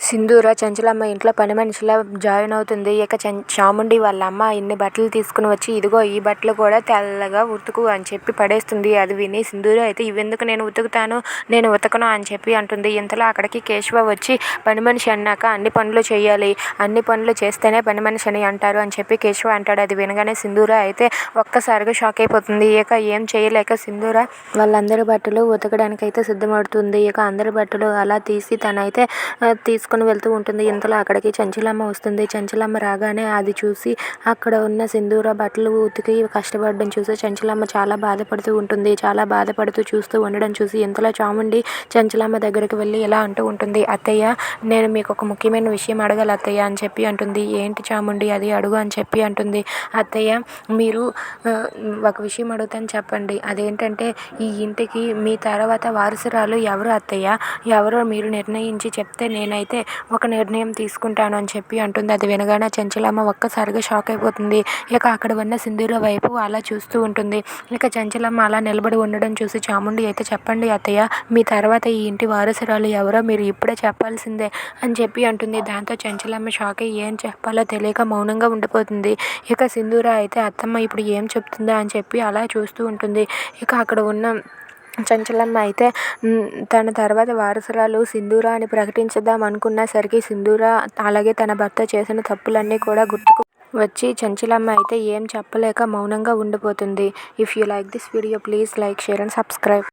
సింధూర చంచలమ్మ ఇంట్లో పని మనిషిలా జాయిన్ అవుతుంది. ఇక చాముండి వాళ్ళ అమ్మ ఇన్ని బట్టలు తీసుకుని వచ్చి ఇదిగో ఈ బట్టలు కూడా తెల్లగా ఉతుకు అని చెప్పి పడేస్తుంది. అది విని సింధూర అయితే ఇవెందుకు నేను ఉతుకుతాను, నేను ఉతకను అని చెప్పి అంటుంది. ఇంతలో అక్కడికి కేశవ వచ్చి పని మనిషి అన్నాక అన్ని పనులు చేయాలి, అన్ని పనులు చేస్తేనే పని మనిషి అని అంటారు అని చెప్పి కేశవ అంటాడు. అది వినగానే సింధూర అయితే ఒక్కసారిగా షాక్ అయిపోతుంది. ఇక ఏం చేయలేక సింధూర వాళ్ళందరి బట్టలు ఉతకడానికి అయితే సిద్ధమవుతుంది. ఇక అందరి బట్టలు అలా తీసి తనైతే తీసుకుని వెళ్తూ ఉంటుంది. ఇంతలో అక్కడికి చంచలమ్మ వస్తుంది. చంచలమ్మ రాగానే అది చూసి అక్కడ ఉన్న సింధూర బట్టలు ఉతికి కష్టపడడం చూసి చంచలమ్మ చాలా బాధపడుతూ ఉంటుంది. చాలా బాధపడుతూ చూస్తూ ఉండడం చూసి ఇంతలో చాముండి చంచలమ్మ దగ్గరికి వెళ్ళి ఇలా అంటూ ఉంటుంది. అత్తయ్య, నేను మీకు ఒక ముఖ్యమైన విషయం అడగాలి అత్తయ్య అని చెప్పి అంటుంది. ఏంటి చాముండి అది, అడుగు అని చెప్పి అంటుంది. అత్తయ్య, మీరు ఒక విషయం అడుగుతాను చెప్పండి. అదేంటంటే ఈ ఇంటికి మీ తర్వాత వారసురాలు ఎవరు అత్తయ్య, ఎవరో మీరు నిర్ణయించి చెప్తే నేనైతే ఒక నిర్ణయం తీసుకుంటాను అని చెప్పి అంటుంది. అది వినగానే చంచలమ్మ ఒక్కసారిగా షాక్ అయిపోతుంది. ఇక అక్కడ ఉన్న సింధూర వైపు అలా చూస్తూ ఉంటుంది. ఇక చంచలమ్మ అలా నిలబడి ఉండడం చూసి చాముండి అయితే చెప్పండి అత్తయ్య, మీ తర్వాత ఈ ఇంటి వారసురాలు ఎవరో మీరు ఇప్పుడే చెప్పాల్సిందే అని చెప్పి అంటుంది. దాంతో చంచలమ్మ షాక్ అయ్యి ఏం చెప్పాలో తెలియక మౌనంగా ఉండిపోతుంది. ఇక సింధూర అయితే అత్తమ్మ ఇప్పుడు ఏం చెప్తుందా అని చెప్పి అలా చూస్తూ ఉంటుంది. ఇక అక్కడ ఉన్న చంచలమ్మ అయితే తన తర్వాత వారసురాలు సింధూర అని ప్రకటించుదాం అనుకున్న సరికి సింధూర అలాగే తన భర్త చేసిన తప్పులన్నీ కూడా గుర్తుకు వచ్చి చంచలమ్మ అయితే ఏం చెప్పలేక మౌనంగా ఉండిపోతుంది. If you like this video please like, share and subscribe.